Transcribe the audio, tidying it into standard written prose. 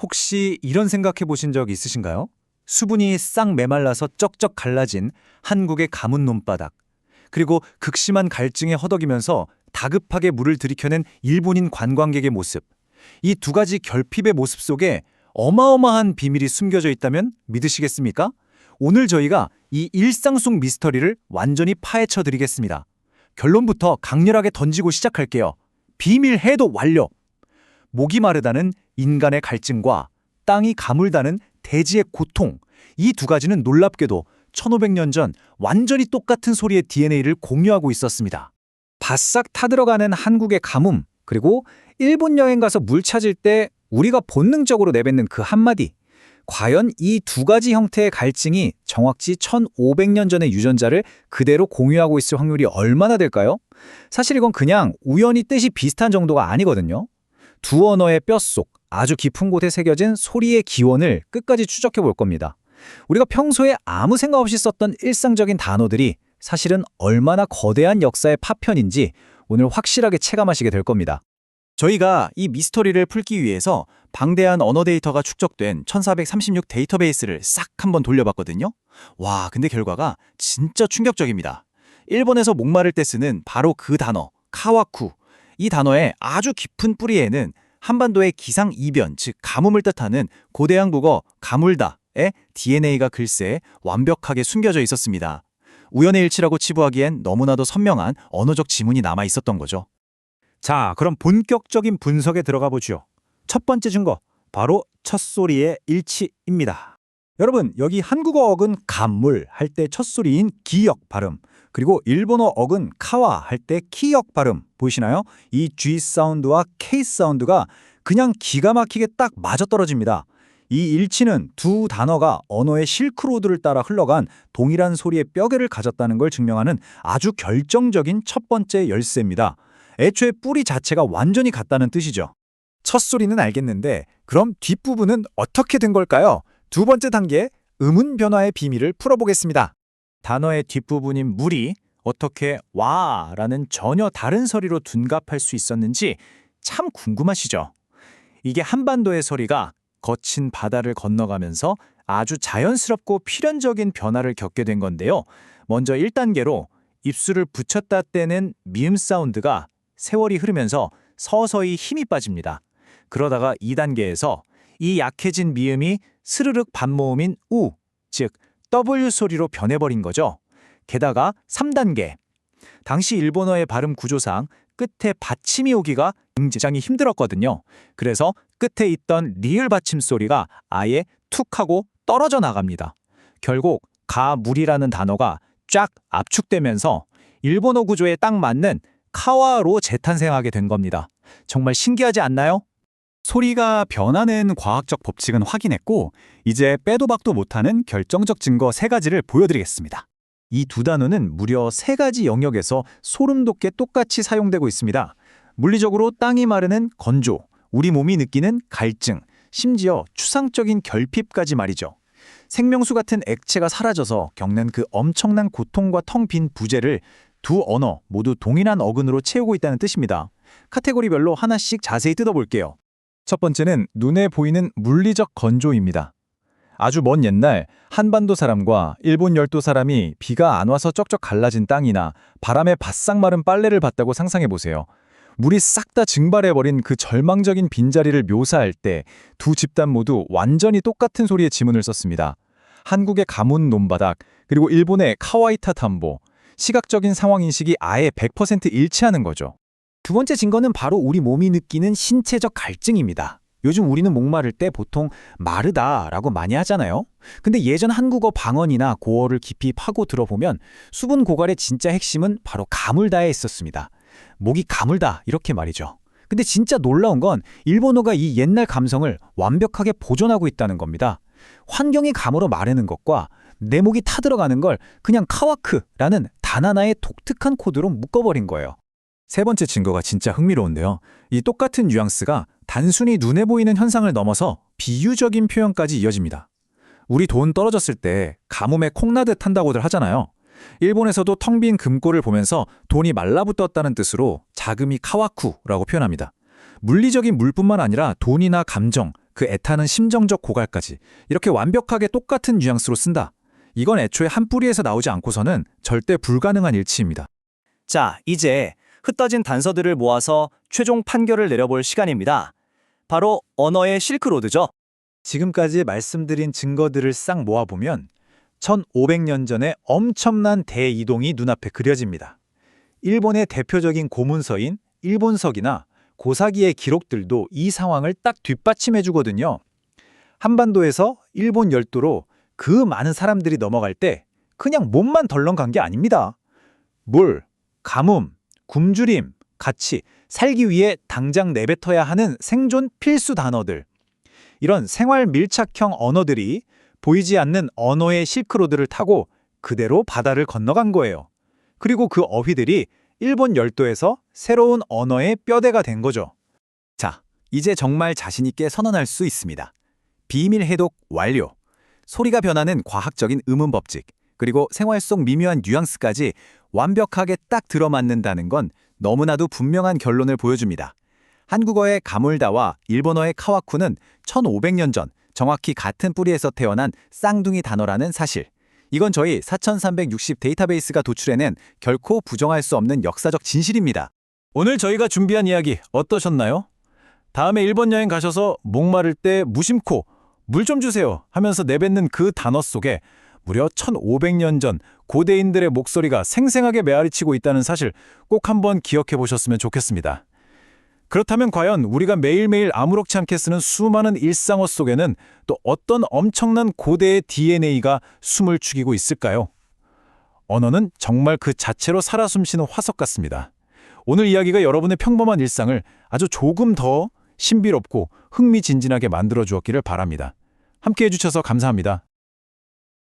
혹시 이런 생각해 보신 적 있으신가요? 수분이 싹 메말라서 쩍쩍 갈라진 한국의 가문 논바닥, 그리고 극심한 갈증에 허덕이면서 다급하게 물을 들이켜낸 일본인 관광객의 모습. 이 두 가지 결핍의 모습 속에 어마어마한 비밀이 숨겨져 있다면 믿으시겠습니까? 오늘 저희가 이 일상 속 미스터리를 완전히 파헤쳐 드리겠습니다. 결론부터 강렬하게 던지고 시작할게요. 비밀 해독 완료! 목이 마르다는 인간의 갈증과 땅이 가물다는 대지의 고통, 이 두 가지는 놀랍게도 1500년 전 완전히 똑같은 소리의 DNA를 공유하고 있었습니다. 바싹 타들어가는 한국의 가뭄, 그리고 일본 여행 가서 물 찾을 때 우리가 본능적으로 내뱉는 그 한마디. 과연 이 두 가지 형태의 갈증이 정확히 1500년 전의 유전자를 그대로 공유하고 있을 확률이 얼마나 될까요? 사실 이건 그냥 우연히 뜻이 비슷한 정도가 아니거든요. 두 언어의 뼛속, 아주 깊은 곳에 새겨진 소리의 기원을 끝까지 추적해 볼 겁니다. 우리가 평소에 아무 생각 없이 썼던 일상적인 단어들이 사실은 얼마나 거대한 역사의 파편인지 오늘 확실하게 체감하시게 될 겁니다. 저희가 이 미스터리를 풀기 위해서 방대한 언어 데이터가 축적된 1436 데이터베이스를 싹 한번 돌려봤거든요. 와, 근데 결과가 진짜 충격적입니다. 일본에서 목마를 때 쓰는 바로 그 단어, 카와쿠. 이 단어의 아주 깊은 뿌리에는 한반도의 기상이변, 즉 가뭄을 뜻하는 고대 한국어 가물다의 DNA가 글쎄 완벽하게 숨겨져 있었습니다. 우연의 일치라고 치부하기엔 너무나도 선명한 언어적 지문이 남아 있었던 거죠. 자, 그럼 본격적인 분석에 들어가 보죠. 첫 번째 증거, 바로 첫 소리의 일치입니다. 여러분, 여기 한국어 어근 가물 할 때 첫 소리인 기역 발음, 그리고 일본어 어근 카와 할 때 키역 발음 보이시나요? 이 G 사운드와 K 사운드가 그냥 기가 막히게 딱 맞아떨어집니다. 이 일치는 두 단어가 언어의 실크로드를 따라 흘러간 동일한 소리의 뼈대를 가졌다는 걸 증명하는 아주 결정적인 첫 번째 열쇠입니다. 애초에 뿌리 자체가 완전히 같다는 뜻이죠. 첫 소리는 알겠는데 그럼 뒷부분은 어떻게 된 걸까요? 두 번째 단계, 음운 변화의 비밀을 풀어보겠습니다. 단어의 뒷부분인 물이 어떻게 와라는 전혀 다른 소리로 둔갑할 수 있었는지 참 궁금하시죠? 이게 한반도의 소리가 거친 바다를 건너가면서 아주 자연스럽고 필연적인 변화를 겪게 된 건데요. 먼저 1단계로 입술을 붙였다 떼는 미음 사운드가 세월이 흐르면서 서서히 힘이 빠집니다. 그러다가 2단계에서 이 약해진 미음이 스르륵 반모음인 우, 즉 W 소리로 변해버린 거죠. 게다가 3단계. 당시 일본어의 발음 구조상 끝에 받침이 오기가 굉장히 힘들었거든요. 그래서 끝에 있던 리을 받침 소리가 아예 툭 하고 떨어져 나갑니다. 결국 가물이라는 단어가 쫙 압축되면서 일본어 구조에 딱 맞는 카와로 재탄생하게 된 겁니다. 정말 신기하지 않나요? 소리가 변화낸 과학적 법칙은 확인했고 이제 빼도 박도 못하는 결정적 증거 3가지를 보여드리겠습니다. 이 두 단어는 무려 3가지 영역에서 소름 돋게 똑같이 사용되고 있습니다. 물리적으로 땅이 마르는 건조, 우리 몸이 느끼는 갈증, 심지어 추상적인 결핍까지 말이죠. 생명수 같은 액체가 사라져서 겪는 그 엄청난 고통과 텅 빈 부재를 두 언어 모두 동일한 어근으로 채우고 있다는 뜻입니다. 카테고리별로 하나씩 자세히 뜯어볼게요. 첫 번째는 눈에 보이는 물리적 건조입니다. 아주 먼 옛날 한반도 사람과 일본 열도 사람이 비가 안 와서 쩍쩍 갈라진 땅이나 바람에 바싹 마른 빨래를 봤다고 상상해보세요. 물이 싹 다 증발해버린 그 절망적인 빈자리를 묘사할 때 두 집단 모두 완전히 똑같은 소리의 지문을 썼습니다. 한국의 가문 논바닥, 그리고 일본의 카와이타 담보, 시각적인 상황인식이 아예 100% 일치하는 거죠. 두 번째 증거는 바로 우리 몸이 느끼는 신체적 갈증입니다. 요즘 우리는 목마를 때 보통 마르다라고 많이 하잖아요. 근데 예전 한국어 방언이나 고어를 깊이 파고 들어보면 수분 고갈의 진짜 핵심은 바로 가물다에 있었습니다. 목이 가물다 이렇게 말이죠. 근데 진짜 놀라운 건 일본어가 이 옛날 감성을 완벽하게 보존하고 있다는 겁니다. 환경이 감으로 마르는 것과 내 목이 타들어가는 걸 그냥 카와크라는 단 하나의 독특한 코드로 묶어버린 거예요. 세 번째 증거가 진짜 흥미로운데요. 이 똑같은 뉘앙스가 단순히 눈에 보이는 현상을 넘어서 비유적인 표현까지 이어집니다. 우리 돈 떨어졌을 때 가뭄에 콩나듯 한다고들 하잖아요. 일본에서도 텅 빈 금고를 보면서 돈이 말라붙었다는 뜻으로 자금이 카와쿠라고 표현합니다. 물리적인 물뿐만 아니라 돈이나 감정, 그 애타는 심정적 고갈까지 이렇게 완벽하게 똑같은 뉘앙스로 쓴다. 이건 애초에 한 뿌리에서 나오지 않고서는 절대 불가능한 일치입니다. 자, 이제 흩어진 단서들을 모아서 최종 판결을 내려볼 시간입니다. 바로 언어의 실크로드죠. 지금까지 말씀드린 증거들을 싹 모아보면 1500년 전에 엄청난 대이동이 눈앞에 그려집니다. 일본의 대표적인 고문서인 일본석이나 고사기의 기록들도 이 상황을 딱 뒷받침해 주거든요. 한반도에서 일본 열도로 그 많은 사람들이 넘어갈 때 그냥 몸만 덜렁 간 게 아닙니다. 물, 가뭄, 굶주림, 같이 살기 위해 당장 내뱉어야 하는 생존 필수 단어들. 이런 생활 밀착형 언어들이 보이지 않는 언어의 실크로드를 타고 그대로 바다를 건너간 거예요. 그리고 그 어휘들이 일본 열도에서 새로운 언어의 뼈대가 된 거죠. 자, 이제 정말 자신 있게 선언할 수 있습니다. 비밀 해독 완료. 소리가 변하는 과학적인 음운 법칙, 그리고 생활 속 미묘한 뉘앙스까지 완벽하게 딱 들어맞는다는 건 너무나도 분명한 결론을 보여줍니다. 한국어의 가물다와 일본어의 카와쿠는 1500년 전 정확히 같은 뿌리에서 태어난 쌍둥이 단어라는 사실. 이건 저희 4360 데이터베이스가 도출해낸 결코 부정할 수 없는 역사적 진실입니다. 오늘 저희가 준비한 이야기 어떠셨나요? 다음에 일본 여행 가셔서 목마를 때 무심코 물 좀 주세요 하면서 내뱉는 그 단어 속에 무려 1500년 전 고대인들의 목소리가 생생하게 메아리치고 있다는 사실 꼭 한번 기억해 보셨으면 좋겠습니다. 그렇다면 과연 우리가 매일매일 아무렇지 않게 쓰는 수많은 일상어 속에는 또 어떤 엄청난 고대의 DNA가 숨을 죽이고 있을까요? 언어는 정말 그 자체로 살아 숨쉬는 화석 같습니다. 오늘 이야기가 여러분의 평범한 일상을 아주 조금 더 신비롭고 흥미진진하게 만들어 주었기를 바랍니다. 함께 해주셔서 감사합니다.